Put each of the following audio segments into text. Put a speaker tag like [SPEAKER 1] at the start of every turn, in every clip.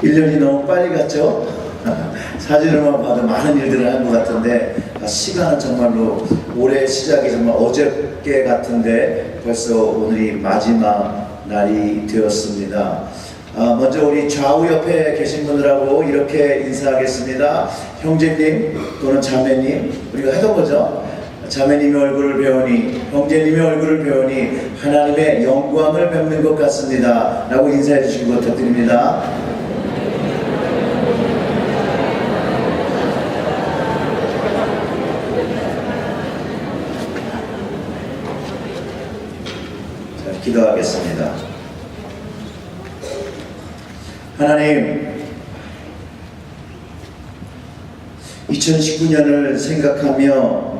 [SPEAKER 1] 1년이 너무 빨리 갔죠? 사진으로만 봐도 많은 일들을 한 것 같은데 시간은 정말로 올해 시작이 정말 어저께 같은데 벌써 오늘이 마지막 날이 되었습니다. 먼저 우리 좌우 옆에 계신 분들하고 이렇게 인사하겠습니다. 형제님 또는 자매님, 우리가 하던 거죠. 자매님의 얼굴을 배우니, 형제님의 얼굴을 배우니 하나님의 영광을 뵙는 것 같습니다 라고 인사해 주시기 부탁드립니다. 자, 기도하겠습니다. 하나님, 2019년을 생각하며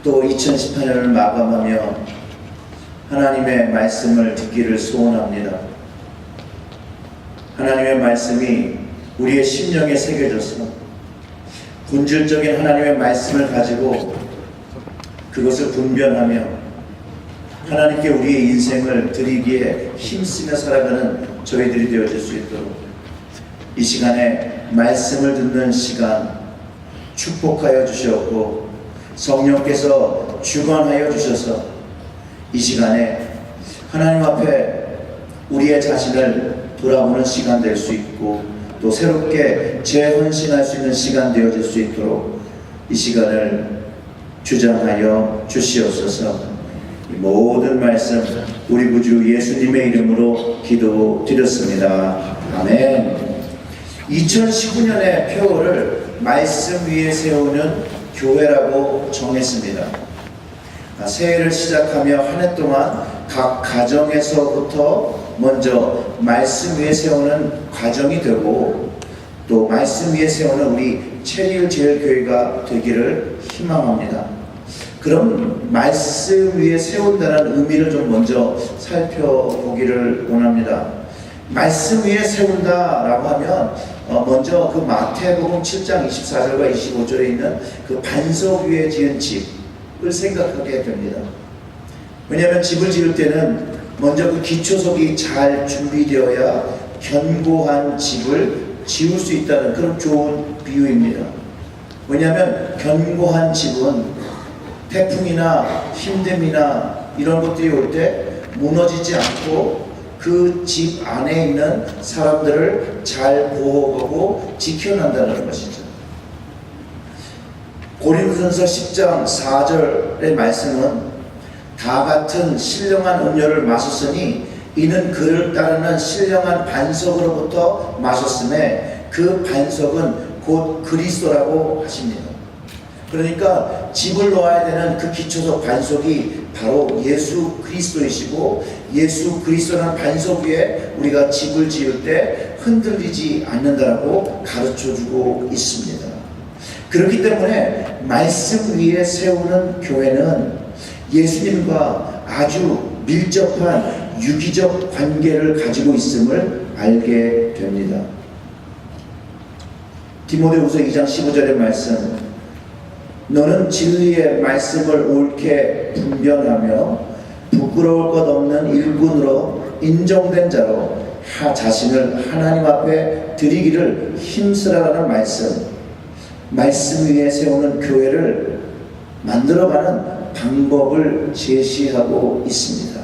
[SPEAKER 1] 또 2018년을 마감하며 하나님의 말씀을 듣기를 소원합니다. 하나님의 말씀이 우리의 심령에 새겨져서 본질적인 하나님의 말씀을 가지고 그것을 분별하며 하나님께 우리의 인생을 드리기에 힘쓰며 살아가는 저희들이 되어질 수 있도록 이 시간에 말씀을 듣는 시간 축복하여 주시옵고 성령께서 주관하여 주셔서 이 시간에 하나님 앞에 우리의 자신을 돌아보는 시간 될 수 있고 또 새롭게 재헌신할 수 있는 시간 되어질 수 있도록 이 시간을 주장하여 주시옵소서. 이 모든 말씀 우리 구주 예수님의 이름으로 기도드렸습니다. 아멘. 2019년의 표어를 말씀 위에 세우는 교회라고 정했습니다. 새해를 시작하며 한 해 동안 각 가정에서부터 먼저 말씀 위에 세우는 과정이 되고 또 말씀 위에 세우는 우리 체리힐제일교회가 되기를 희망합니다. 그럼 말씀 위에 세운다는 의미를 좀 먼저 살펴보기를 원합니다. 말씀 위에 세운다라고 하면 먼저 그 마태복음 7장 24절과 25절에 있는 그 반석 위에 지은 집을 생각하게 됩니다. 왜냐하면 집을 지을 때는 먼저 그 기초석이 잘 준비되어야 견고한 집을 지을 수 있다는 그런 좋은 비유입니다. 왜냐하면 견고한 집은 태풍이나 힘듦이나 이런 것들이 올 때 무너지지 않고 그 집 안에 있는 사람들을 잘 보호하고 지켜낸다는 것이죠. 고린도전서 10장 4절의 말씀은 다 같은 신령한 음료를 마셨으니 이는 그를 따르는 신령한 반석으로부터 마셨음에 그 반석은 곧 그리스도라고 하십니다. 그러니까 집을 놓아야 되는 그 기초석 반석이 바로 예수 그리스도이시고 예수 그리스도라는 반석 위에 우리가 집을 지을 때 흔들리지 않는다라고 가르쳐주고 있습니다. 그렇기 때문에 말씀 위에 세우는 교회는 예수님과 아주 밀접한 유기적 관계를 가지고 있음을 알게 됩니다. 디모데후서 2장 15절의 말씀, 너는 진리의 말씀을 옳게 분별하며 부끄러울 것 없는 일꾼으로 인정된 자로 자신을 하나님 앞에 드리기를 힘쓰라는 말씀 위에 세우는 교회를 만들어가는 방법을 제시하고 있습니다.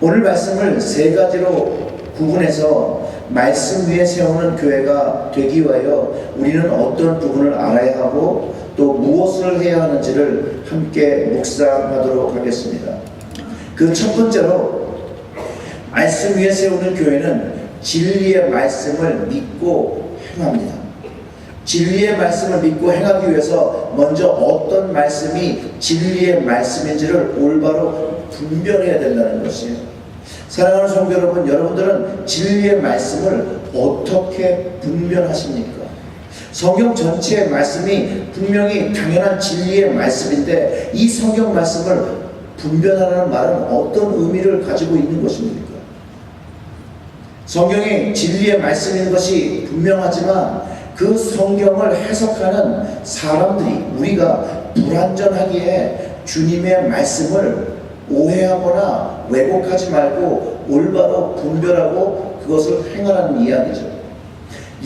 [SPEAKER 1] 오늘 말씀을 세 가지로 구분해서 말씀 위에 세우는 교회가 되기 위하여 우리는 어떤 부분을 알아야 하고 또 무엇을 해야 하는지를 함께 묵상하도록 하겠습니다. 그 첫 번째로 말씀 위에 세우는 교회는 진리의 말씀을 믿고 행합니다. 진리의 말씀을 믿고 행하기 위해서 먼저 어떤 말씀이 진리의 말씀인지를 올바로 분별해야 된다는 것이에요. 사랑하는 성도 여러분, 여러분들은 진리의 말씀을 어떻게 분별하십니까? 성경 전체의 말씀이 분명히 당연한 진리의 말씀인데 이 성경 말씀을 분별하라는 말은 어떤 의미를 가지고 있는 것입니까? 성경이 진리의 말씀인 것이 분명하지만 그 성경을 해석하는 사람들이 우리가 불완전하기에 주님의 말씀을 오해하거나 왜곡하지 말고 올바로 분별하고 그것을 행하라는 이야기죠.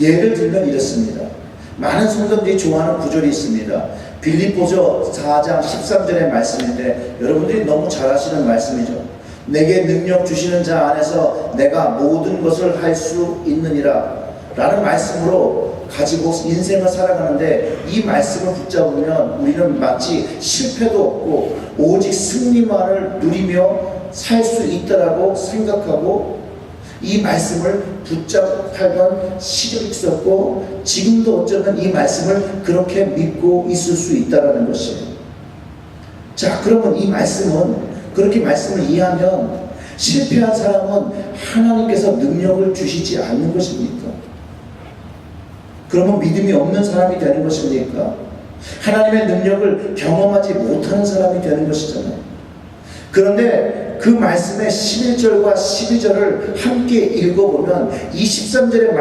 [SPEAKER 1] 예를 들면 이렇습니다. 많은 성도들이 좋아하는 구절이 있습니다. 빌립보서 4장 13절의 말씀인데 여러분들이 너무 잘 아시는 말씀이죠. 내게 능력 주시는 자 안에서 내가 모든 것을 할 수 있느니라 라는 말씀으로 가지고 인생을 살아가는데, 이 말씀을 붙잡으면 우리는 마치 실패도 없고 오직 승리만을 누리며 살 수 있다라고 생각하고 이 말씀을 붙잡던 시절이 있었고, 지금도 어쩌면 이 말씀을 그렇게 믿고 있을 수 있다라는 것이에요. 자, 그러면 이 말씀은, 그렇게 말씀을 이해하면 실패한 사람은 하나님께서 능력을 주시지 않는 것입니까? 그러면 믿음이 없는 사람이 되는 것입니까? 하나님의 능력을 경험하지 못하는 사람이 되는 것이잖아요. 그런데 그 말씀의 11절과 12절을 함께 읽어보면 이 13절의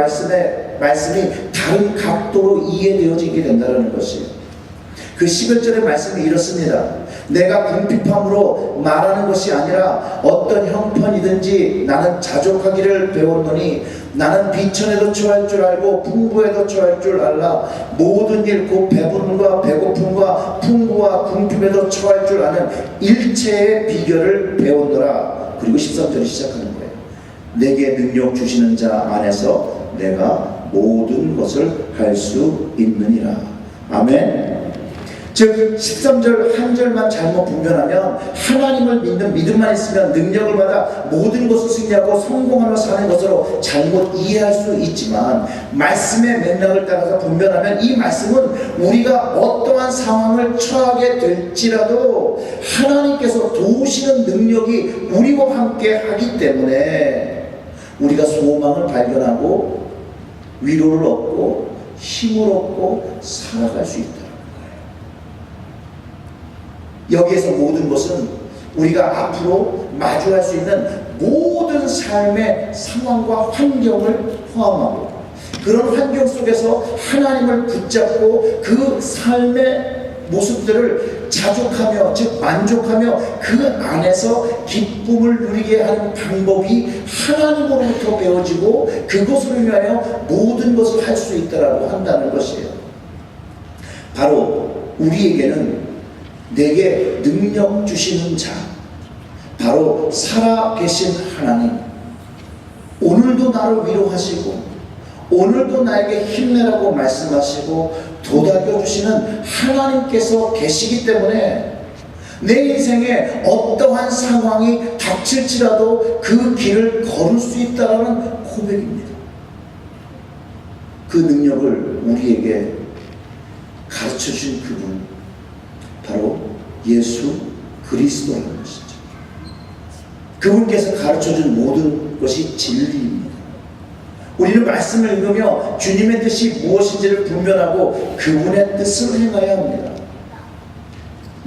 [SPEAKER 1] 말씀이 다른 각도로 이해되어지게 된다는 것이에요. 그 11절의 말씀이 이렇습니다. 내가 궁핍함으로 말하는 것이 아니라 어떤 형편이든지 나는 자족하기를 배웠노니 나는 비천에도 처할 줄 알고 풍부에도 처할 줄 알라. 모든 일 곧 배부름과 배고픔과 풍부와 궁핍에도 처할 줄 아는 일체의 비결을 배웠노라. 그리고 13절이 시작하는 거예요. 내게 능력 주시는 자 안에서 내가 모든 것을 할 수 있느니라. 아멘. 즉 13절 한 절만 잘못 분별하면 하나님을 믿는 믿음만 있으면 능력을 받아 모든 것을 승리하고 성공하며 사는 것으로 잘못 이해할 수 있지만, 말씀의 맥락을 따라서 분별하면 이 말씀은 우리가 어떠한 상황을 처하게 될지라도 하나님께서 도우시는 능력이 우리와 함께 하기 때문에 우리가 소망을 발견하고 위로를 얻고 힘을 얻고 살아갈 수 있다. 여기에서 모든 것은 우리가 앞으로 마주할 수 있는 모든 삶의 상황과 환경을 포함하고, 그런 환경 속에서 하나님을 붙잡고 그 삶의 모습들을 자족하며, 즉 만족하며 그 안에서 기쁨을 누리게 하는 방법이 하나님으로부터 배워지고 그것을 위하여 모든 것을 할 수 있다라고 한다는 것이에요. 바로 우리에게는 내게 능력 주시는 자, 바로 살아계신 하나님, 오늘도 나를 위로하시고 오늘도 나에게 힘내라고 말씀하시고 도닥여 주시는 하나님께서 계시기 때문에 내 인생에 어떠한 상황이 닥칠지라도 그 길을 걸을 수 있다는 고백입니다. 그 능력을 우리에게 가르쳐주신 그분, 바로 예수 그리스도라는 것이죠. 그분께서 가르쳐준 모든 것이 진리입니다. 우리는 말씀을 읽으며 주님의 뜻이 무엇인지를 분별하고 그분의 뜻을 행해야 합니다.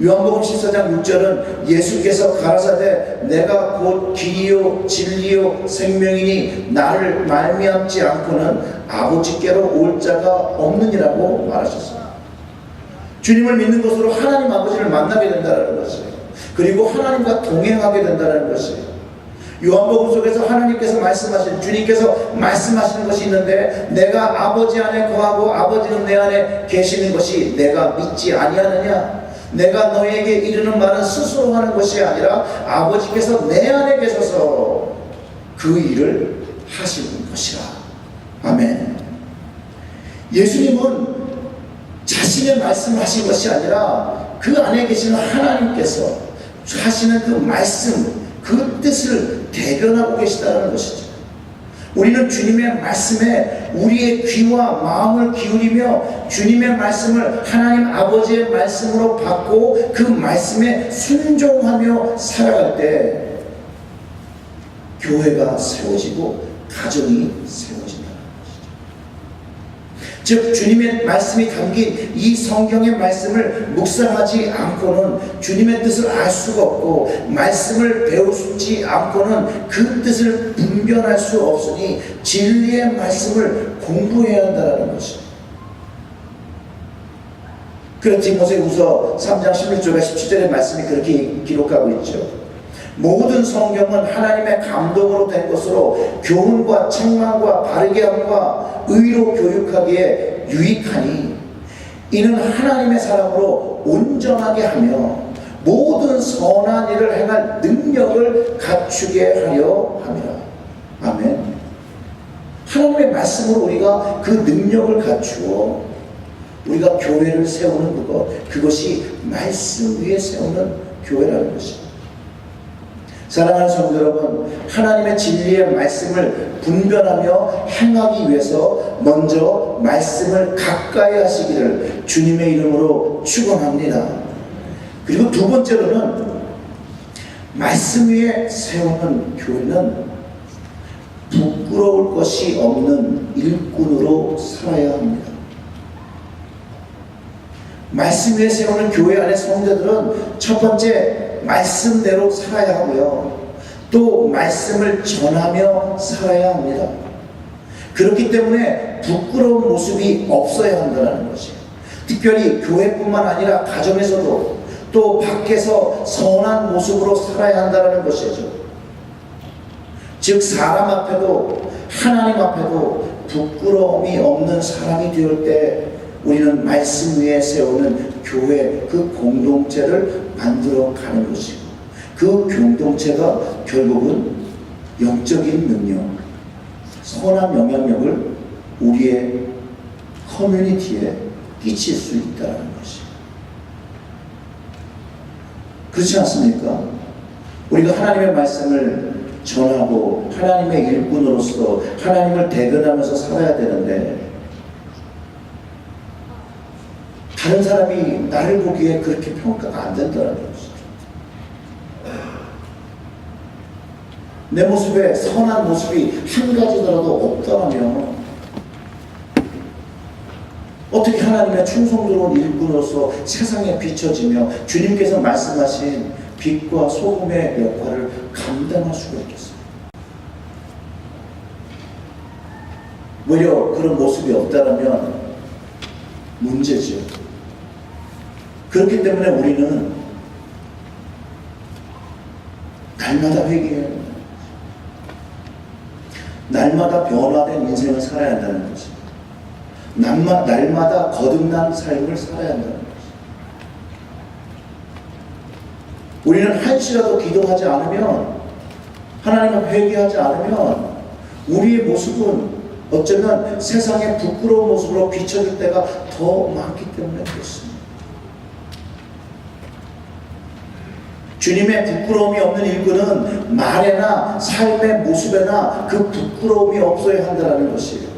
[SPEAKER 1] 요한복음 14장 6절은 예수께서 가라사대 내가 곧 길이요 진리요 생명이니 나를 말미암지 않고는 아버지께로 올 자가 없느니라고 말하셨습니다. 주님을 믿는 것으로 하나님 아버지를 만나게 된다는 것이에요. 그리고 하나님과 동행하게 된다는 것이에요. 요한복음 속에서 하나님께서 말씀하신, 주님께서 말씀하시는 것이 있는데, 내가 아버지 안에 거하고 아버지는 내 안에 계시는 것이 내가 믿지 아니하느냐? 내가 너에게 이르는 말은 스스로 하는 것이 아니라 아버지께서 내 안에 계셔서 그 일을 하시는 것이라. 아멘. 예수님은 자신의 말씀을 하신 것이 아니라 그 안에 계시는 하나님께서 하시는 그 말씀, 그 뜻을 대변하고 계시다는 것이죠. 우리는 주님의 말씀에 우리의 귀와 마음을 기울이며 주님의 말씀을 하나님 아버지의 말씀으로 받고 그 말씀에 순종하며 살아갈 때 교회가 세워지고 가정이 세워진다는 것이죠. 즉 주님의 말씀이 담긴 이 성경의 말씀을 묵상하지 않고는 주님의 뜻을 알 수가 없고, 말씀을 배우지 않고는 그 뜻을 분별할 수 없으니 진리의 말씀을 공부해야 한다는 것입니다. 그래서 디모데후서 3장 11절과 17절의 말씀이 그렇게 기록하고 있죠. 모든 성경은 하나님의 감동으로 된 것으로 교훈과 책망과 바르게 함과 의로 교육하기에 유익하니 이는 하나님의 사람으로 온전하게 하며 모든 선한 일을 행할 능력을 갖추게 하려 함이라. 아멘. 하나님의 말씀으로 우리가 그 능력을 갖추어 우리가 교회를 세우는 그것이 말씀 위에 세우는 교회라는 것입니다. 사랑하는 성도 여러분, 하나님의 진리의 말씀을 분별하며 행하기 위해서 먼저 말씀을 가까이 하시기를 주님의 이름으로 축원합니다. 그리고 두 번째로는 말씀 위에 세우는 교회는 부끄러울 것이 없는 일꾼으로 살아야 합니다. 말씀 위에 세우는 교회 안의 성도들은 첫 번째 말씀대로 살아야 하고요, 또 말씀을 전하며 살아야 합니다. 그렇기 때문에 부끄러운 모습이 없어야 한다는 것이에요. 특별히 교회뿐만 아니라 가정에서도 또 밖에서 선한 모습으로 살아야 한다는 것이죠. 즉 사람 앞에도 하나님 앞에도 부끄러움이 없는 사람이 되올 때 우리는 말씀 위에 세우는 교회 그 공동체를 만들어 가는 것이고, 그 공동체가 결국은 영적인 능력, 선한 영향력을 우리의 커뮤니티에 끼칠 수 있다는 것이에요. 그렇지 않습니까? 우리가 하나님의 말씀을 전하고 하나님의 일꾼으로서 하나님을 대변하면서 살아야 되는데 다른 사람이 나를 보기에 그렇게 평가가 안 된다는 것이죠. 내 모습에 선한 모습이 한 가지더라도 없더라면 어떻게 하나님의 충성스러운 일꾼으로서 세상에 비춰지며 주님께서 말씀하신 빛과 소금의 역할을 감당할 수가 있겠어요? 오히려 그런 모습이 없다면 문제죠. 그렇기 때문에 우리는 날마다 회개해야 합니다. 날마다 변화된 인생을 살아야 한다는 거죠. 날마다 거듭난 삶을 살아야 한다는 거죠. 우리는 한시라도 기도하지 않으면, 하나님을 회개하지 않으면 우리의 모습은 어쩌면 세상의 부끄러운 모습으로 비춰질 때가 더 많기 때문에 그렇습니다. 주님의 부끄러움이 없는 일꾼은 말에나 삶의 모습에나 그 부끄러움이 없어야 한다는 것이에요.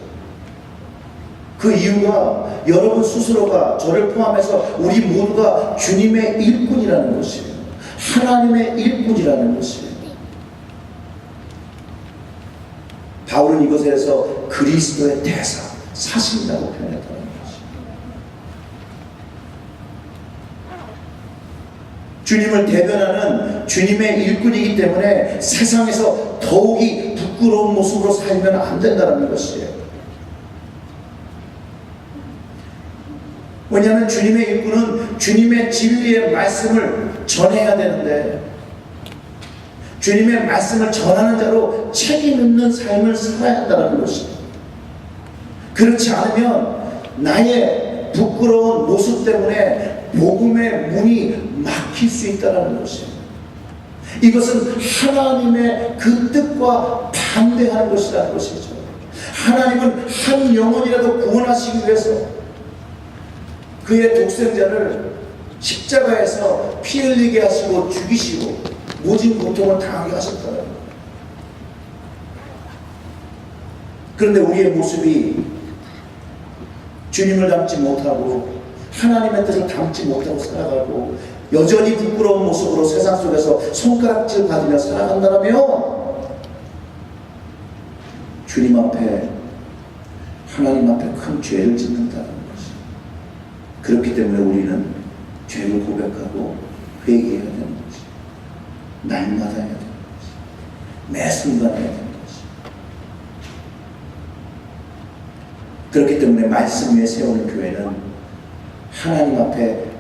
[SPEAKER 1] 그 이유가 여러분 스스로가, 저를 포함해서 우리 모두가 주님의 일꾼이라는 것이에요. 하나님의 일꾼이라는 것이에요. 바울은 이것에서 그리스도의 대사, 사신이라고 표현했다는 것이에요. 주님을 대변하는 주님의 일꾼이기 때문에 세상에서 더욱이 부끄러운 모습으로 살면 안 된다는 것이에요. 왜냐하면 주님의 일꾼은 주님의 진리의 말씀을 전해야 되는데, 주님의 말씀을 전하는 자로 책임 있는 삶을 살아야 한다는 것입니다. 그렇지 않으면 나의 부끄러운 모습 때문에 복음의 문이 막힐 수 있다는 것입니다. 이것은 하나님의 그 뜻과 반대하는 것이라는 것이죠. 하나님은 한 영혼이라도 구원하시기 위해서 그의 독생자를 십자가에서 피 흘리게 하시고 죽이시고 모진 고통을 당하게 하셨다는 거예요. 그런데 우리의 모습이 주님을 닮지 못하고 하나님의 뜻을 닮지 못하고 살아가고 여전히 부끄러운 모습으로 세상 속에서 손가락질 받으며 살아간다면 주님 앞에, 하나님 앞에 큰 죄를 짓는다는 것이. 그렇기 때문에 우리는 죄를 고백하고 회개해야 되는 것이, 날마다 해야 되는 것이, 매 순간 해야 되는 것이. 그렇기 때문에 말씀 위에 세우는 교회는 하나님 앞에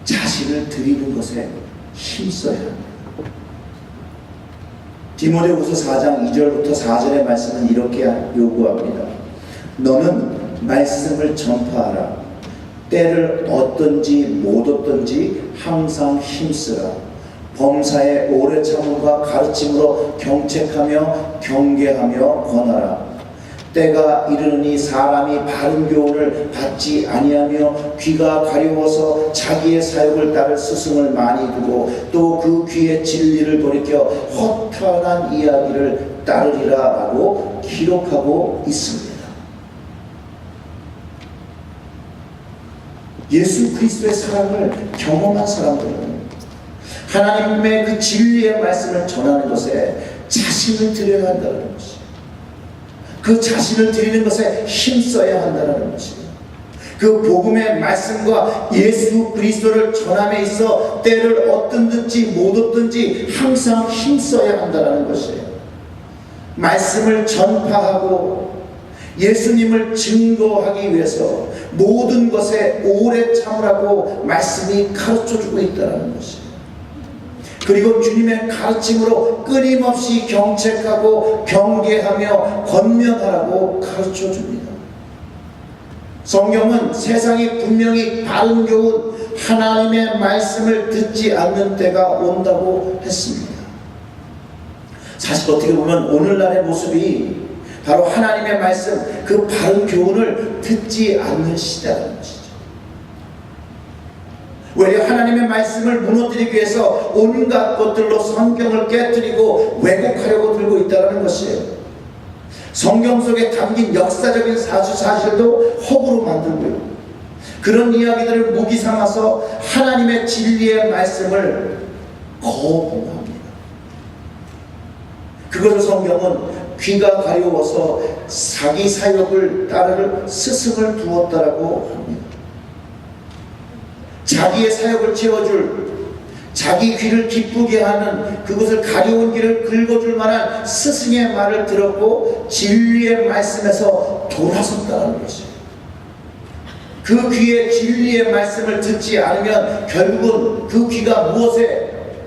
[SPEAKER 1] 자신을 드리는 것에 힘써야 합니다. 디모데후서 4장 2절부터 4절의 말씀은 이렇게 요구합니다. 너는 말씀을 전파하라. 때를 얻든지 못 얻든지 항상 힘쓰라. 범사에 오래 참음과 가르침으로 경책하며 경계하며 권하라. 때가 이르니 사람이 바른 교훈을 받지 아니하며 귀가 가려워서 자기의 사욕을 따를 스승을 많이 두고 또 그 귀의 진리를 돌이켜 허탄한 이야기를 따르리라라고 기록하고 있습니다. 예수 그리스도의 사랑을 경험한 사람들은 하나님의 그 진리의 말씀을 전하는 것에 자신을 드려야 한다는 것이, 그 자신을 드리는 것에 힘써야 한다는 것이, 그 복음의 말씀과 예수 그리스도를 전함에 있어 때를 얻든지 못 얻든지 항상 힘써야 한다는 것이에요. 말씀을 전파하고 예수님을 증거하기 위해서 모든 것에 오래 참으라고 말씀이 가르쳐주고 있다는 것이에요. 그리고 주님의 가르침으로 끊임없이 경책하고 경계하며 권면하라고 가르쳐줍니다. 성경은 세상이 분명히 바른 교훈, 하나님의 말씀을 듣지 않는 때가 온다고 했습니다. 사실 어떻게 보면 오늘날의 모습이 바로 하나님의 말씀, 그 바른 교훈을 듣지 않는 시대라는 것이죠. 오히려 하나님의 말씀을 무너뜨리기 위해서 온갖 것들로 성경을 깨뜨리고 왜곡하려고 들고 있다는 것이에요. 성경 속에 담긴 역사적인 사실도 허구로 만들고요. 그런 이야기들을 무기 삼아서 하나님의 진리의 말씀을 거부합니다. 그것을 성경은 귀가 가려워서 자기 사욕을 따를 스승을 두었다라고 합니다. 자기의 사욕을 채워줄, 자기 귀를 기쁘게 하는 그것을 가려운 길을 긁어줄 만한 스승의 말을 들었고 진리의 말씀에서 돌아섰다는 것이에요. 그 귀에 진리의 말씀을 듣지 않으면 결국은 그 귀가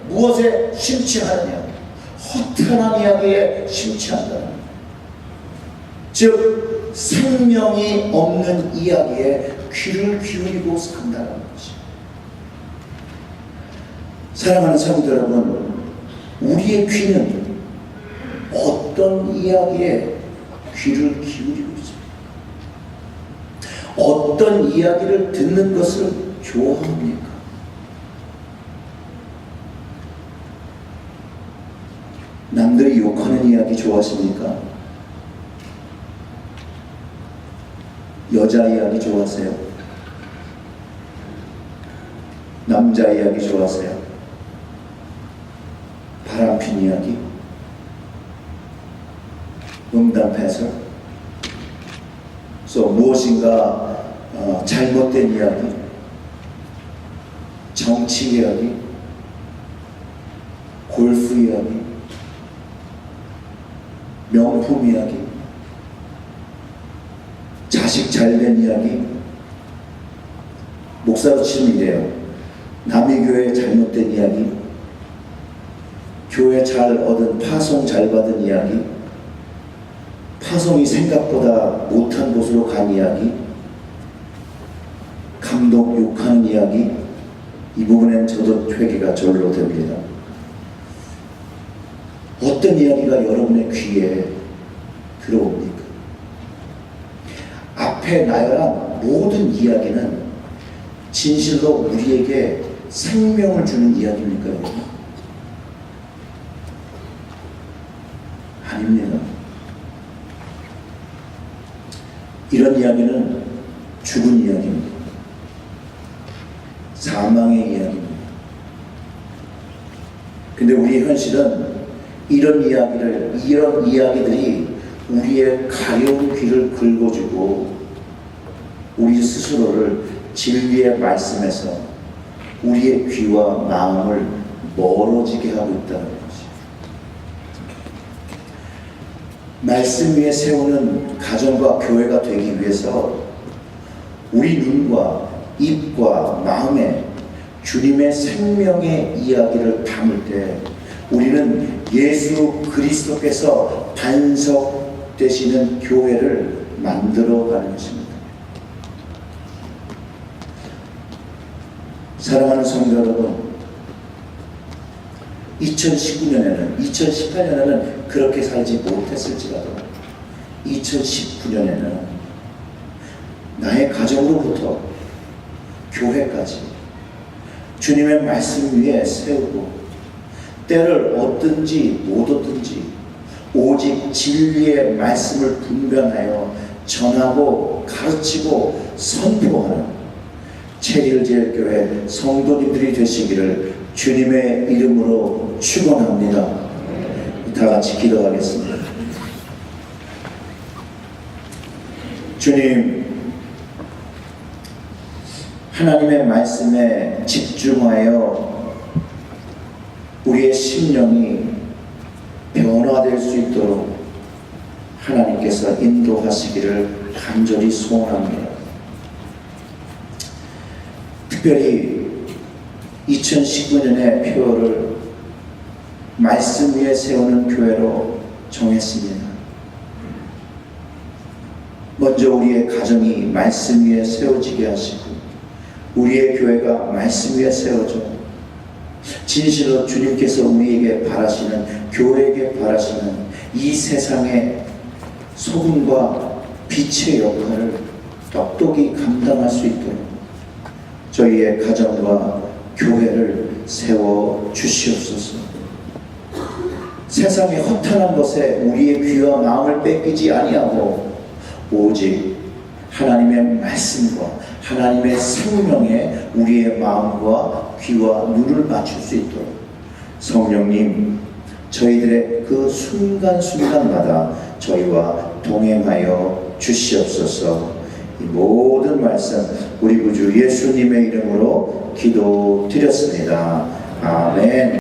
[SPEAKER 1] 무엇에 심취하느냐? 허탄한 이야기에 심취한다는 거예요. 즉 생명이 없는 이야기에 귀를 기울이고 산다는 것이에요. 사랑하는 성도 여러분, 우리의 귀는 어떤 이야기에 귀를 기울이고 있습니다. 어떤 이야기를 듣는 것을 좋아합니까? 남들이 욕하는 이야기 좋아하십니까? 여자 이야기 좋아하세요? 남자 이야기 좋아하세요? 바람핀 이야기? 음담패설? 무엇인가 잘못된 이야기? 정치 이야기? 골프 이야기? 명품 이야기? 자식 잘된 이야기? 목사로 치면 이래요. 남의 교회 잘못된 이야기? 교회 잘 얻은 파송 잘 받은 이야기? 파송이 생각보다 못한 곳으로 간 이야기? 감독 욕하는 이야기? 이 부분엔 저도 회개가 절로 됩니다. 어떤 이야기가 여러분의 귀에 들어옵니까? 앞에 나열한 모든 이야기는 진실로 우리에게 생명을 주는 이야기입니까, 여러분? 아닙니다. 이런 이야기는 죽은 이야기입니다. 사망의 이야기입니다. 근데 우리의 현실은 이런 이야기들이 우리의 가려운 귀를 긁어주고 우리 스스로를 진리의 말씀에서 우리의 귀와 마음을 멀어지게 하고 있다는 것이에요. 말씀 위에 세우는 가정과 교회가 되기 위해서 우리 눈과 입과 마음에 주님의 생명의 이야기를 담을 때 우리는 예수 그리스도께서 반석 되시는 교회를 만들어가는 것입니다. 사랑하는 성도 여러분, 2019년에는 2018년에는 그렇게 살지 못했을지라도 2019년에는 나의 가정으로부터 교회까지 주님의 말씀 위에 세우고 때를 얻든지 못 얻든지 오직 진리의 말씀을 분별하여 전하고 가르치고 선포하는 체리힐제일교회 성도님들이 되시기를 주님의 이름으로 축원합니다. 다 같이 기도하겠습니다. 주님, 하나님의 말씀에 집중하여 우리의 심령이 변화될 수 있도록 하나님께서 인도하시기를 간절히 소원합니다. 특별히 2019년의 표를 말씀 위에 세우는 교회로 정했습니다. 먼저 우리의 가정이 말씀 위에 세워지게 하시고 우리의 교회가 말씀 위에 세워져 진실로 주님께서 우리에게 바라시는, 교회에게 바라시는 이 세상의 소금과 빛의 역할을 똑똑히 감당할 수 있도록 저희의 가정과 교회를 세워 주시옵소서. 세상의 허탄한 것에 우리의 귀와 마음을 뺏기지 아니하고 오직 하나님의 말씀과 하나님의 생명에 우리의 마음과 귀와 눈을 맞출 수 있도록 성령님, 저희들의 그 순간순간마다 저희와 동행하여 주시옵소서. 이 모든 말씀 우리 구주 예수님의 이름으로 기도드렸습니다. 아멘.